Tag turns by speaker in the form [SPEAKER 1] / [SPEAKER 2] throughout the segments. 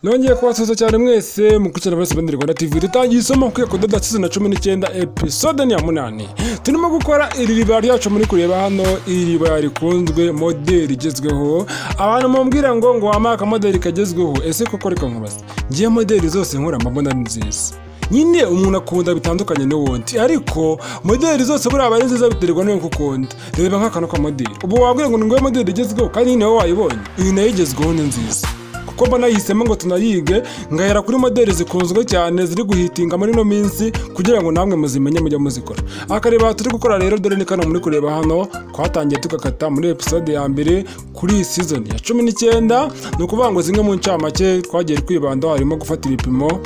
[SPEAKER 1] Nongeye kubasuhuza cyane mwese mukurikirana bose bandiri Rwanda TV. Dutangiye isomo ku KUDODA S19 episode ya 8. Turimo gukora iriribaya ryacu muri kureba hano, iriribaya rikunzwe moderi igezweho. Abantu mumbwira ngo wamaka moderi kagezweho. Ese koko reka nkubaza. Ngiye moderi zose nkora mbona nziza. Nyine umuntu akunda bitandukanye n'uwundi, ariko moderi zose buri aba nziza biterwa n'uko ukunda. Reba nk'akantu ka moderi. Ubu wabwira ngo ngoye moderi igezweho kandi nawe wayibonye. Iyi nayo igezweho ni nziza. Ko mbona yihisemo ngo tunayige ngahera kuri moderi zikunzwe cyane ziri guhitinga muri no minsi kugira ngo namwe muzimenye mujya muzikora. Akareba turi gukora rero dore ni kana muri kureba hano twatangiye tugakata muri episode ya mbere kuri season ya 19. No kuvuga ngo zimwe mu ncamake twagiye kwibanda harimo gufata ibipimo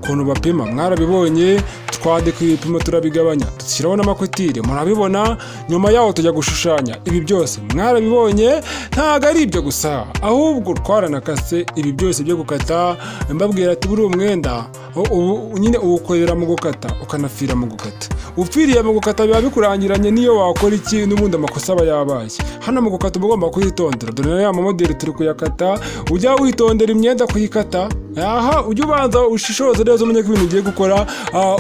[SPEAKER 1] kuntu bapima mwarabibonye, twadeka ibipimo turabigabanya dushyiraho n'amakotire murabibona, nyuma yaho tujya gushushanya. Ibi byose mwarabibonye, ntago ari ibyo gusa ahubwo twaranakase ibi byose byo gukata. Mbabwira ati buri umwenda nyine uwukorera mu gukata ukanafira mu gukata. Upfiriye mu gukata biba bikurangiranye niyo wakora iki n'ubundi amakosa aba yabaye. Hano mu gukata ugomba kuyitondera, dore ya moderi turi kuyakata, ujya witondera imyenda kuyikata. Aha ujye ubanza ushishoze neza umenye ko ibintu ugiye gukora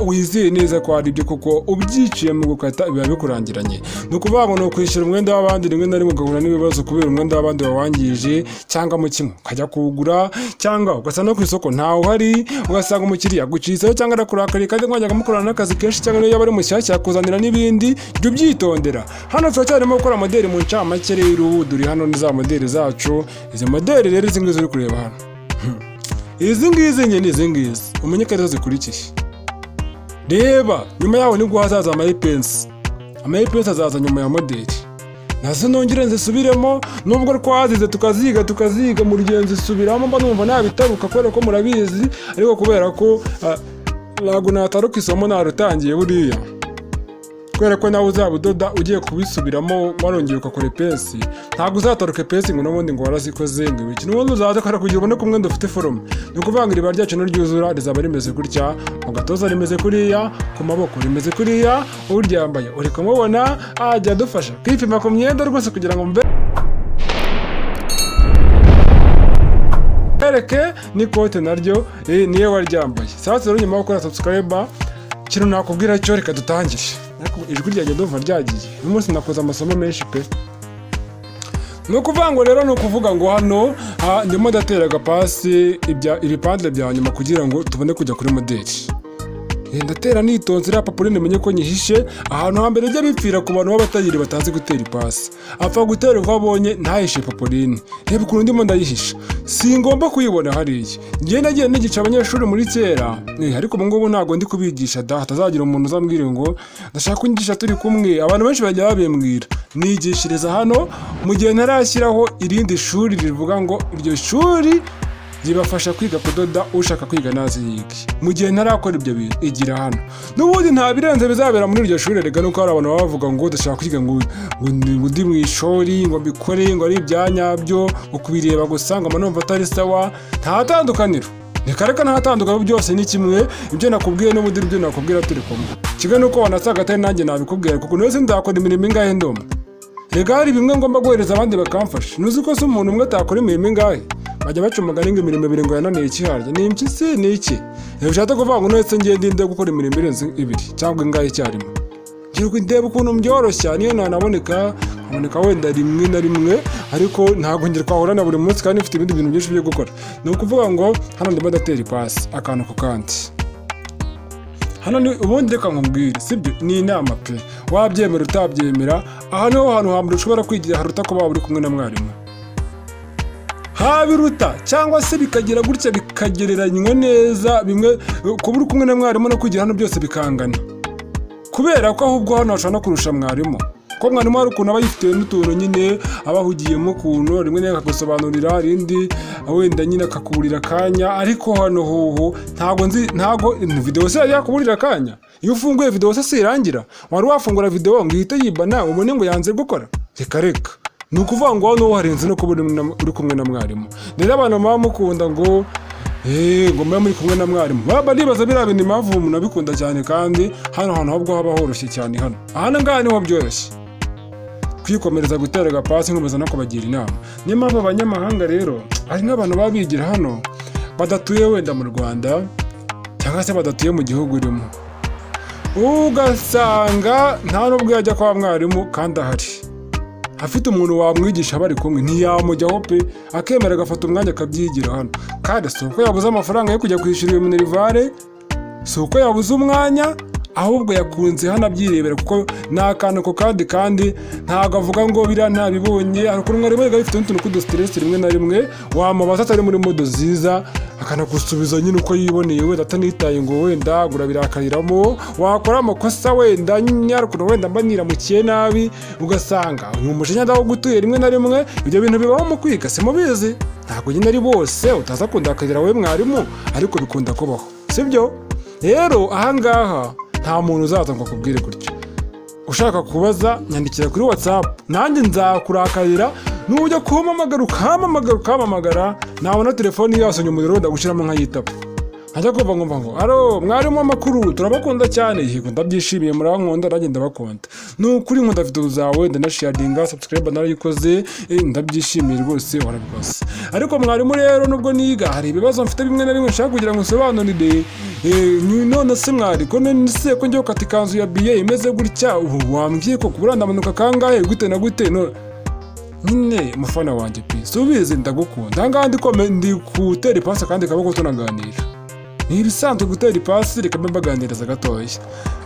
[SPEAKER 1] wizeye neza ko ari ibyo, kuko ubyiciye mu gukata biba bikurangiranye. Ni ukuvuga ngo ni ukwishyura umwenda w'abandi rimwe na rimwe ugahura n'ibibazo kubera umwenda w'abandi wawangije, cyangwa mu kimwe ukajya kuwugura, cyangwa ugasanga no ku isoko ntawe uhari, ugasanga umukiriya guciseho cyangwa arakurakariye kandi mwajyaga mukorana n'akazi kenshi, cyangwa niyo yaba ari mushyashya yakuzanira n'ibindi. Jya ubyitondera. Hano turacyarimo gukora moderi mu ncamake rero, duri hano ni za moderi zacu. Izi moderi rero izi ngizi uri kureba hano, izi ngizi nyine izi ngizi umenye ko arizo zikurikiye. Reba nyuma yaho nibwo hazaza Ep8 azaza nyuma ya moderi. Nazo nongere nzisubiremo, nubwo twazize tukaziga mu rugenzi subiramo, mba numva nabitaruka kubera ko murabizi, ariko kubera ko ntabwo nataruka isomo narutangiye buriya, kubera ko nawe uzabudoda ugiye kubisubiramo warongeye ukakora epesi, ntabwo uzataruka epesi ngo n'ubundi ngo warazikoze ngo ibiki. N'ubundi uzaza kora kugira ubone ko umwenda ufite forume. Ni ukuvuga ngo iriba ryacu niryuzura rizaba rimeze gutya, mu gatoza rimeze kuriya, ku maboko rimeze kuriya, uryambaye uri kumubona ajya adufasha kwipima ku myenda rwose kugira ngo mbereke n'ikote naryo niyo waryambaye. Sasa rero nyuma yo gukora subscribe kintu nakubwira cyo reka dutangire. Ijwi ryanjye ndumva ryagiye, uyu munsi nakoze amasomo menshi pe. Ni ukuvuga ngo rero ni ukuvuga ngo hano ndimo ndatera agapasi ibipande bya nyuma kugira ngo tubone kujya kuri moderi. Ndatera nitonze iriya papuline menye ko nyihishe ahantu hambere bijya bipfira ku bantu b'abatayiri batazi gutera ipasi. Apfa gutera uko abonye ntahishe papuline. Reba ukuntu ndimo ndayihisha, si ngomba kuyibona hariya. Ngiye nagiye nigica abanyeshuri muri kera, ariko ubu ngubu ntabwo ndi kubigisha da, hatazagira umuntu uzambwira ngo ndashaka kunyigisha turi kumwe. Abantu benshi bajya babimbwira nigishiriza hano mu gihe ntarashyiraho irindi shuri rivuga ngo iryo shuri ribafasha kwiga kudoda, ushaka kwiga nazi yige. Mu gihe ntarakora ibyo bintu igira hano. N'ubundi nta birenze bizabera muri iryo shuri. Rega nuko hari abantu baba bavuga ngo ndashaka kwiga ngo ndi mu ishuri ngo mbikore ngo ari ibyanyabyo, ukubireba gusa ngo amanumva atari sawa. Nta tandukaniro, reka nta tandukaniro, byose ni kimwe. Ibyo nakubwiye n'ubundi ibyo nakubwira turi kumwe. Kiga nuko wanasaga atari nanjye nabikubwira, kuko nose ndakora imirimo ingahe ndoma. Rega hari bimwe ngomba guhereza abandi bakamfasha. Nuzi ko se umuntu umwe atakora imirimo ingahe? Bajya bacumagana ngo imirimo ibiri ngo yananiye ikiharya. Ni iki se ni iki? Bishatse kuvuga ngo nose ngiye ndinde gukora imirimo irenze ibiri cyangwa ingahe icyarimwe. Ngiye ndeba ukuntu byoroshya, niyo nanaboneka wenda rimwe na rimwe, ariko ntabwo ngira kwahorana buri munsi kandi mfite ibindi bintu byinshi byo gukora. Ni ukuvuga ngo hano ndimo ndatera ipasi akantu ku kandi. Hano ni ubundi reka nkubwire, sibyo? Ni inama pe, wabyemera utabyemera. Aha niho hantu hambere ushobora kwigira haruta ko waba uri kumwe na mwarimu. Habiruta cyangwa se bikagira gutya bikagereranywa neza, bimwe kuba uri kumwe na mwarimu no kwigira hano byose bikangana, kubera ko ahubwo hano hashobora no kurusha mwarimu. Ko mwarimu hari ukuntu aba yifitiye n'utuntu nyine aba ahugiyemo ukuntu, rimwe nawe akagusobanurira, rindi wenda nyine akakuburira akanya. Ariko hano hoho ntago video se yakuburira akanya. Iyo ufunguye video se irangira, wari wafungura video ngo ihite yibana umone ngo yanze gukora. Reka ni ukuvuga ngo hano harenze no kuba uri kumwe na mwarimu. Rero abantu baba mukunda ngo ngo mba muri kumwe na mwarimu, baba nibaza biriya bintu impamvu umuntu abikunda cyane, kandi hano hantu ahubwo haba horoshye cyane. Hano ngaha niho byoroshye kwikomereza gutera agapasi nkomeza no kubagira inama. Niyo mpamvu abanyamahanga rero hari n'abantu baba bigira hano badatuye wenda mu Rwanda cyangwa se badatuye mu gihugu urimo, ugasanga nta n'ubwo yajya kwa mwarimu kandi ahari afite umuntu wamwigisha bari kumwe, ntiyamujyaho pe, akemera agafata umwanya akabyigira hano. Kandi si uko yabuze amafaranga yo kujya kwishyura iyo minerivare, si uko yabuze umwanya, ahubwo yakunze hano abyirebera kuko ni akantu ko kandi ntabwo avuga ngo biriya ntabibonye. Hari ukuntu mwarimu yiga bifite n'utuntu tw'udusitiresi rimwe na rimwe wamubaza atari muri modo nziza akanagusubiza nyine uko yiboneye, wenda atanitaye ngo wenda urabirakariramo, wakora amakosa wenda nyarukundo wenda mba niramukiye nabi, ugasanga umujinya ndawo gutuye rimwe na rimwe. Ibyo bintu bibaho mu kwiga simubizi, ntabwo nyine ari bose utaza kundakarira we mwarimu, ariko bikunda kubaho, sibyo? Rero ahangaha nta muntu uzaza ngo akubwire gutyo. Ushaka kubaza nyandikira kuri WhatsApp, nanjye nzakurakarira. Nujya kumpamagara ukampamagara, nabona telefoni yasonye umuriro ndagushyiramo nkayitaba, nkajya kumva ngo alo mwarimu amakuru turabakunda cyane. Yego ndabyishimiye, murankunda nanjye ndabakunda, nukuri nkunda video zawe ndanasharinga, subscribe narayikoze, ndabyishimiye rwose warabikoze. Ariko mwarimu rero nubwo niga hari ibibazo mfite bimwe na bimwe nshaka kugira ngo nsobanurire, none se mwari ko nise ko njye gukata ikanzu ya BA imeze gutya, wambwiye ko kubura ndamanuka kangahe gute na gute, no nyine mufana wanjye pe, subize ndagukunda. Ahangaha ndi gutera ipasi kandi kaboko tunaganira, ni ibisanzwe gutera ipasi, reka mbe mbaganiriza gatoya.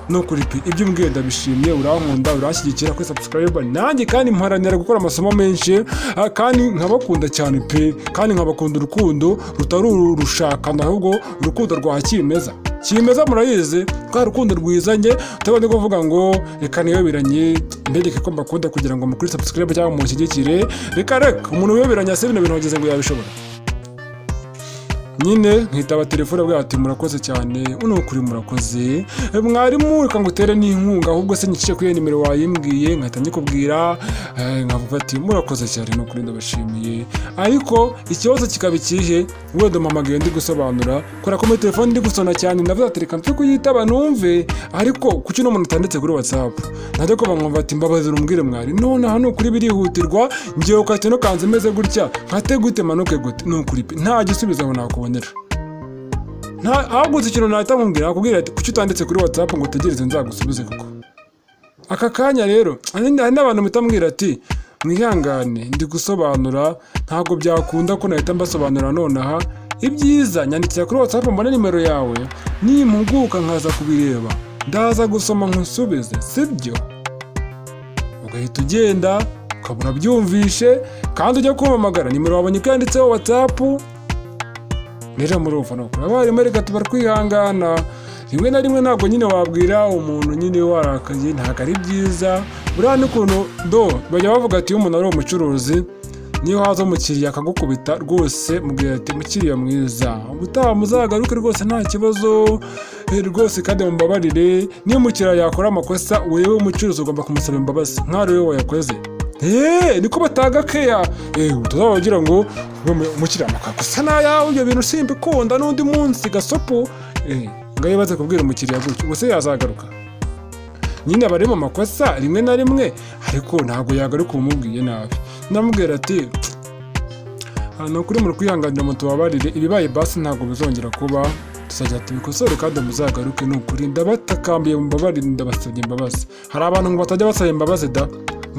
[SPEAKER 1] Nukuri pe ibyo umbwiye ndabishimye, urankunda uranshyigikira kuri subscribe, nanjye kandi mparanira gukora amasomo menshi, kandi nkabakunda cyane pe, kandi nkabakunda urukundo rutari urushakana, ahubwo urukundo rwa kimeza murayizi, kwa rukundo rwizanye, utabone kuvuga ngo reka niyoberanye mbegeke ko mbakunda kugira ngo mukuri subscribe cyangwa mushyigikire. Reka umuntu wiyoberanya se bino bintu wageze ngo yabishobora. Nyine nkitaba telefone bwa ati murakoze cyane, unukuri murakoze mwarimu, reka ngutere n'inkunga, ahubwo se nyicishe kuri nimero wayimbwiye nkahita nyikubwira, nkavuga ati murakoze cyane, nukuri ndabashimiye. Ariko ikibazo kikaba ikihe, wenda mpamagaye ndi gusobanura, kora kuri telefone ndi gusona cyane, ndavuga ati reka mpfe kuyitaba numve, ariko kuki no muntu utanditse kuri WhatsApp najya kuba nkumva ati mbabaze umbwire mwari, none hano kuri birihutirwa, ngiye ukahita no kanze meze gutya, nkate gute manuke gute, nukuri nta gisubizo aho nakubonera. Ahubwo ikintu nahita nkubwira akubwira ati kuki utanditse kuri WhatsApp ngo utegereze nzagusubize koko aka kanya. Rero hari n'abantu mitambwira ati mwihangane ndi gusobanura, ntabwo byakunda ko nahita mbasobanura nonaha, ibyiza nyandikira kuri WhatsApp mbone nimero yawe, nimpuguka nkaza kubireba ndaza gusoma nkusubize, sibyo? Ugahita ugenda ukabura byumvishe, kandi ujya kumpamagara nimero wabonye ko yanditseho WhatsApp. Rero muri ufana ko abarimu reka tubar kwihangana, rimwe na rimwe ntabwo nyine wabwira umuntu nyine warakaye, ntabwo ari byiza. Buriya n'ukuntu bajya bavuga ati iyo umuntu ari umucuruzi, niyo haza umukiriya akagukubita rwose mubwira ati mukiriya mwiza, ubutaha muzagaruke rwose nta kibazo rwose, kandi mumbabarire. Niyo umukiriya yakora amakosa, wewe umucuruzi ugomba kumusaba imbabazi nk'ari we wayakoze. Niko bataga keya, utazabagira ngo umukiriya amakosa nayawe, ibyo bintu simbikunda n'undi munsi gasopo, ngayo baze kubwira umukiriya gutyo, ubuse yazagaruka. Nyine abari mu makosa rimwe na rimwe, ariko ntabwo yagaruka umubwiye nabi. Ndamubwira ati hano kuri muri kwihanganira mutubabarire, ibibaye basi ntabwo bizongera kuba, tuzajya tubikosore kandi muzagaruke, n'ukuri ndabatakambiye mumbabarire, ndabasabye imbabazi. Hari abantu ngo batajya basaba imbabazi da,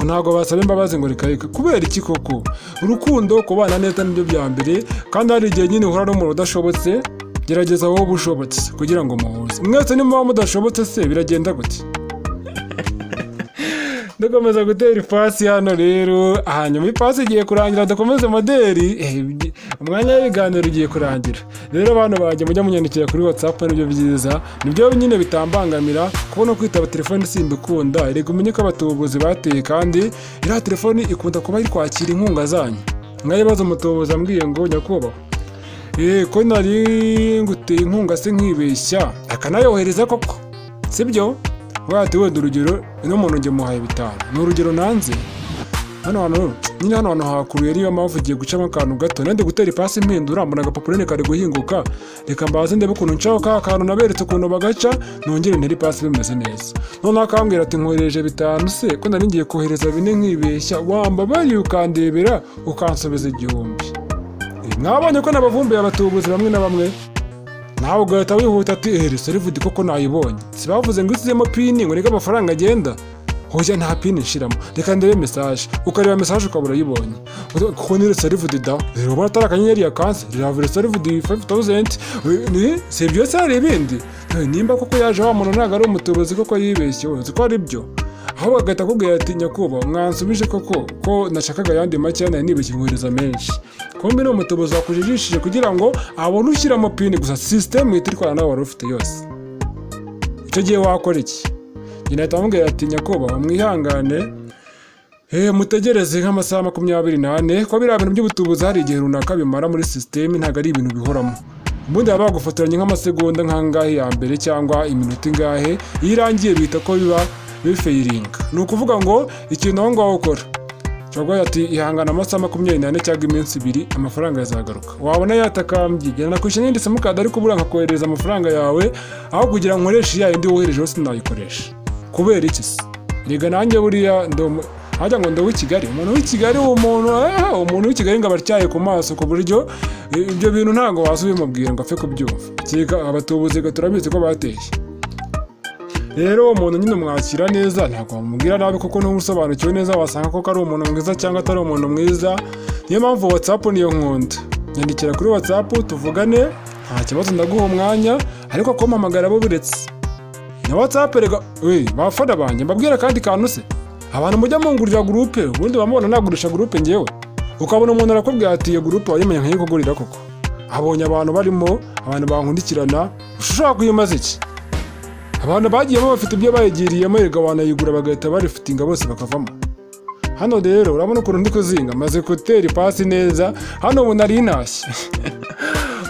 [SPEAKER 1] ntabwo basaba imbabazi ngo reka kubera iki koko? Urukundo kubana neza nibyo bya mbere, kandi hari igihe nyine uhura n'umuntu udashobotse, gerageza wowe ubushobotse kugira ngo muhuze. Mwese niba mudashobotse se biragenda gute? Dukomeza gutera ipasi hano rero, hanyuma ipasi igiye kurangira dukomeze moderi, umwanya w'ibiganiro ugiye kurangira. Rero abantu bajya mujya munyandikira kuri WhatsApp, nibyo byiza, nibyo nyine bitambangamira. Kubona kwitaba telefone simbikunda, reka umenye ko abatubuzi bateye, kandi iriya telefone ikunda kuba iri kwakira inkunga zanyu. Mwayibaza umutubuzi ambwiye ngo nyakubahwa, ko nari nguteye inkunga se nkibeshya akanayohereza koko, sibyo? Wati wenda urugero ino muntu nge muhaye 5, ni urugero nanze hano nyine hano hakuruye, niyo mpamvu ugiye gucamo akantu gato, nende gutera ipasi impindura, mbona agapapuro kari guhinguka, reka mbaze ndebe ukuntu ncaho ka kantu naberetse ukuntu bagaca, nongere ntere ipasi bimeze neza. None akambwira ati nkohereje 5 se ko nari ngiye kohereza 4 nkibeshya, wambabariye ukandebera ukansubiza 1000. mwabonye ko nabavumbuye abatubuzi bamwe na bamwe, nawe ugahita wihuta ati serivide koko nayibonye, sibavuze ngo isizemo pini ngo niko amafaranga agenda, hoya nta pini nshiramo, reka ndebe message, ukareba message ukabura yibonye kuko ni serivide da rero ubona atari akanyenyeri ya kanse riravure serivide 5000 ni sebyo sare ibindi nimba koko yaje wa muntu ntago ari umutubuzi koko yibeshye uzi ko ari byo, aho bagahita kubwira ati nyakuba mwansubije koko ko nashakaga yandi make yana nibeshye nkohereza menshi, kombi no umutubuzi wakujijishije kugira ngo abone ushyiramo pini gusa system itirikwana nawe wari ufite yose. Icyo gihe wakora iki? Nyina atamubwira ati nyakuba mwihangane mutegereze nk'amasaha 24 ko biriya bintu by'ubutubuzi hari igihe runaka bimara muri system, ntago ari ibintu bihoramo. Ubundi baba bagufotoranye nk'amasegonda nkangahe ya mbere cyangwa iminota ingahe, iyo irangiye bita ko biba bifeiringa. Ni ukuvuga ngo ikintu aho ngaho ukora cyangwa ati ihangana amasaha 24 cyangwa iminsi 2 amafaranga yazagaruka. Wabona yatakambye genda nakwishyura n'indi simukadi ariko bura nkakohereza amafaranga yawe aho kugira ngo nkoreshe ya indi wohereje hose nayikoresha. Kubera iki se? Rega nanjye buriya hajya ngo ndo Kigali, umuntu w'i Kigali umuntu w'i Kigali ngo abaryaye ku maso ku buryo ibyo bintu ntago wasubimubwira ngo apfe kubyumva. Kika abatubuzi turabizi ko bateye. Rero umuntu nyine mwakira neza, ntago wamubwira nabi kuko ntumusobanukiwe neza, wasanga ko ari umuntu mwiza cyangwa atari umuntu mwiza. Niyo mpamvu WhatsApp niyo nkunda. Nyandikira kuri WhatsApp tuvugane, nta kibazo ndaguha umwanya, ariko ko mpamagara bo buretse. Na WhatsApp rega bafana banjye mbabwira kandi kantu se. Abantu mujya mungurira groupe, ubundi bamubona nagurisha groupe ngewe. Ukabona umuntu arakubwira ati iyo groupe wayimenya nkayikugurira koko. Abonye abantu barimo, abantu bankundikirana, ushobora kuyimaza iki? Abantu bagiyemo bafite ibyo bayigiriyemo rega wanayigura bagahita barifitinga bose bakavamo. Hano rero urabona ukuntu ndi kuzinga maze kutera ipasi neza, hano ubu nari ntashye.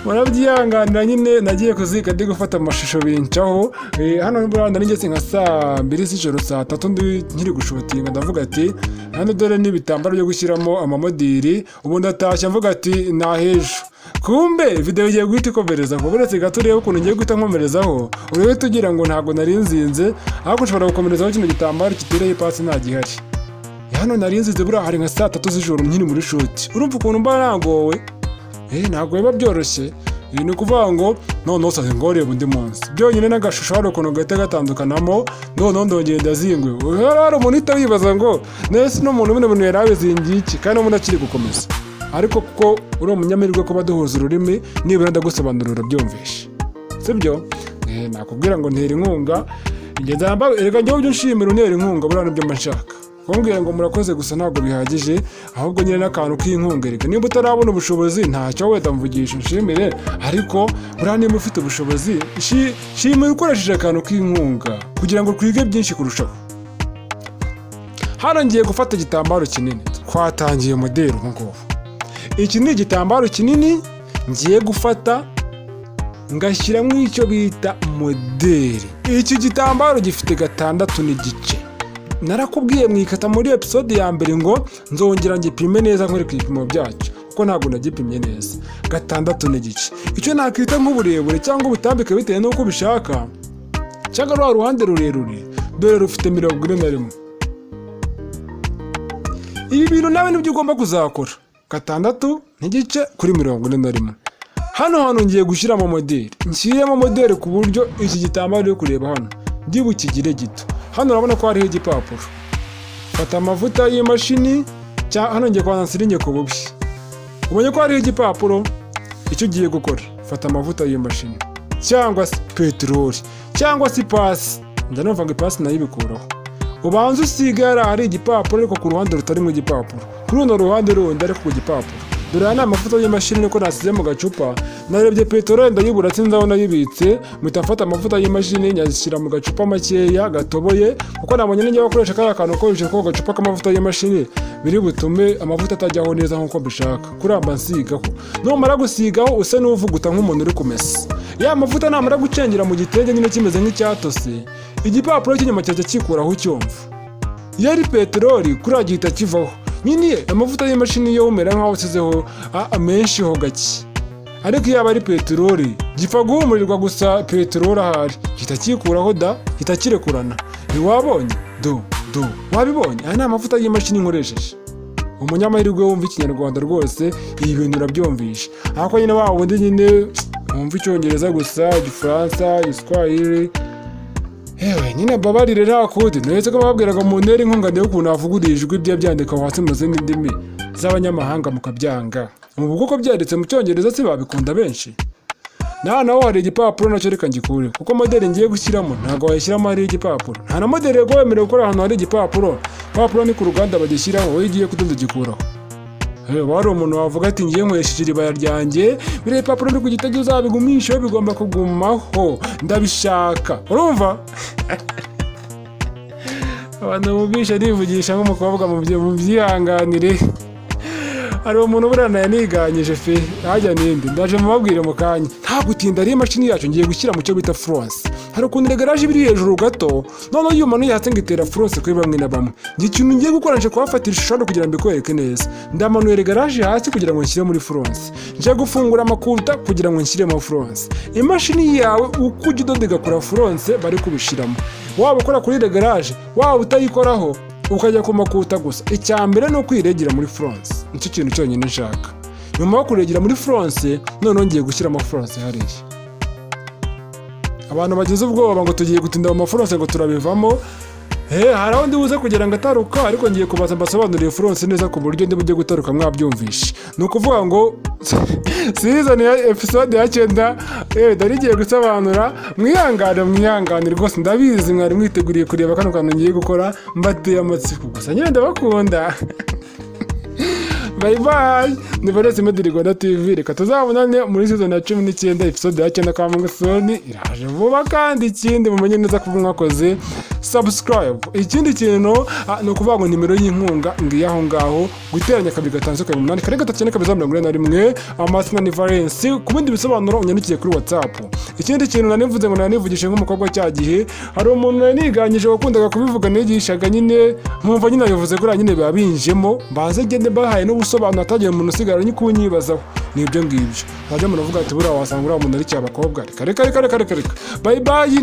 [SPEAKER 1] Murabyihanganira nyine nagiye kuzika ndi gufata amashusho bincaho, hano n'Urwanda nigeze nka saa 2 z'ijoro saa 3 ndi nkiri gushotinga, ndavuga ati hano dore n'ibitambaro byo gushyiramo amamoderi, ubu ndatashye mvuga ati nahejo. Kumbe video igiye guhita ikomereza ngo buretse gato rero ukuntu ngiye guhita nkomerezaho, urebe tugira ngo ntago nari nzinze, ahubwo nshobora gukomerezaho kino gitambaro kitereye ipasi nta gihari. Hano nari nzinze buriya hari nka saa 3 z'ijoro nkiri muri shoot, urumva ukuntu mba nagowe. Ntabwo biba byoroshye, ni ukuvuga ngo noneho saze ngo reba undi munsi byonyine n'agashusho hari ukuntu gahita gatandukanamo, noneho ndongera ndazingwe. Hari umuntu uhita wibaza ngo nese no muntu bino bintu yari abizingiye iki kandi umuntu akiri gukomeza, ariko kuko uri umunyamirwe ko baduhuza ururimi nibura ndagusobanurira byumvishe, sibyo? Nakubwira ngo ntera inkunga reka njyewe ujye unshimira untera inkunga buriya nibyo mba nshaka. Kumbwira ngo murakoze gusa ntabwo bihagije, ahubwo nyine n'akantu k'inkunga reka niba utarabona ubushobozi ntacyo wenda mvugisha unshimire, ariko buriya niba ufite ubushobozi shimira ukoresheje akantu k'inkunga kugira ngo twige byinshi kurushaho. Hano ngiye gufata igitambaro kinini, twatangiye moderi ubu ngubu. Iki ni igitambaro kinini ngiye gufata ngashyiramo icyo bita moderi. Iki gitambaro gifite 6 n'igice. Narakubwiye mwikata muri episode ya mbere ngo nzongera ngipime neza nkwereka ibipimo byacyo kuko ntabwo nagipimye neza. 6 n'igice. Icyo nakwita nk'uburebure cyangwa ubutambike bitewe n'uko ubishaka, cyangwa rwa ruhande rurerure dore rufite 41. Ibi bintu nawe nibyo ugomba kuzakora. 6 n'igice kuri 41. Hano ngiye gushyiramo moderi. Nshyiremo moderi ku buryo iki gitambaro yo kureba hano ndibukigire gito. Hano urabona ko hariho igipapuro. Fata amavuta y'imashini, hano ngiye kwanza nsiringe ku bubi. Ubonye ko hariho igipapuro, icyo ugiye gukora fata amavuta y'imashini cyangwa se peteroli cyangwa se ipasi. Ndanumva ngo ipasi nayo ibikuraho. Ubanza usiga hari igipapuro ariko ku ruhande rutarimo igipapuro. Kuri runo ruhande rundi ariko ku gipapuro. Dore ana amavuta y'imashini niko nasize mu gacupa. Narebye peteroli ndayibura sinzabona yibitse, mpita mfata amavuta y'imashini nyashyira mu gacupa makeya gatoboye kuko nabonye ninjye bakoresha kara kantu ukoresheje ko gacupa k'amavuta y'imashini biri butume amavuta atajyaho neza nkuko mbishaka. Kuramba nsigaho. Numara gusigaho usa n'uvuguta nk'umuntu uri kumesa. Ya mavuta namara gucengera mu gitenge nyine kimeze nk'icyatose, igipapuro cy'inyuma cyajya kikuraho cyomva. Yari peteroli kuri agihita kivaho. Nyine amavuta y'imashini yo umera nkaho usizeho amenshi ho gake. Ariko iyo aba ari peteroli gipfa guhumurirwa gusa peteroli ahari gihita kikuraho gihita kirekurana. Ntiwabonye? Wabibonye? Aya ni amavuta y'imashini nkoresheje. umunyamahirwe wumva ikinyarwanda rwose ibi bintu urabyumvisha. Ariko nyine wa wundi nyine wumva icyongereza gusa, igifaransa, igiswahili, yewe nyine babarire nta kundi. Nuretse ko bababwiraga mu ntera inkunga niyo ukuntu havugurira ijwi bye byandika hasi mu zindi ndimi z'abanyamahanga mukabyanga. Mu bwoko byanditse mu cyongereza se babikunda benshi. Naho hari igipapuro nacyo reka ngikure, kuko moderi ngiye gushyiramo ntabwo wayishyiramo hari igipapuro. Nta na moderi yego wemerewe gukora ahantu hari igipapuro. Igipapuro ni ku ruganda bagishyiraho, wowe igiye kudoda gikuraho. Wari umuntu wavuga ati ngiye nkoresheje iribaya ryanjye, biriya bipapuro ndi kugitagira uzabigumisha, bigomba kugumaho, ndabishaka. Urumva? Abantu bumvisha nivugisha nk'umukobwa mu byihanganire. Hari umuntu burana yaniganyije fe, hajya ninde ndaje mubabwire mu kanya. Nta gutinda ari imashini yacu ngiye gushyira mu cyo bita France. Hari ukuntu regaraje biri hejuru gato, none iyo umuntu yatse ngitera France kuri bamwe na bamwe. Ikintu ngiye gukora nje kubafatira ishusho kugira ngo mbikwereke neza. Ndamanuye regaraje hasi kugira ngo nshyire muri France. Nje gufungura amakuta kugira ngo nshyire mu France. Imashini yawe uko ujya udoda igakora France bari kubishiramo. Waba ukora kuri regaraje, waba utayikoraho ukajya ku makuta gusa. Icyambere no kwiregera muri France. Nicyo kintu cyonyine nshaka. Nyuma yo kuregera muri France, none ngiye gushyiramo France hariya. Abantu bagize ubwoba ngo tugiye gutinda mu France ngo turabivamo. Hari aho ndi buze kugira ngo ataruka, ariko ngiye kubaza mbasobanurire France neza ku buryo ndi bujye gutaruka mwabyumvishe. Ni ukuvuga ngo season ya episode ya 9 dari giye gusobanura. Mwihangane rwose, ndabizi mwari mwiteguriye kureba kano kantu ngiye gukora, mbateye amatsiko gusa nyine ndabakunda. Bye bye. Ni Valence Moderi Rwanda TV. Reka tuzabonane muri season ya 19 episode ya 9 kwa Mungasoni. Iraje vuba kandi ikindi mumenye neza ko mwakoze subscribe. Ikindi kintu no kuvuga ngo nimero y'inkunga ngiye aho ngaho guteranya 2 kare 3 amasina ni Valence. Ku bindi bisobanuro unyandikiye kuri WhatsApp. Ikindi kintu nanivuze ngo nanivugishe nk'umukobwa cya gihe, hari umuntu yaniganyije wakundaga kubivuga nigishaga nyine mwumva nyine yavuze ko nyine babinjemo baze gende bahaye n'ubusobanuro atagiye umuntu usigara ni kunyibazaho. Nibyo ngibyo bajya muravuga ati buriya wasanga uriya muntu ari cy'abakobwa. Reka. Bye bye.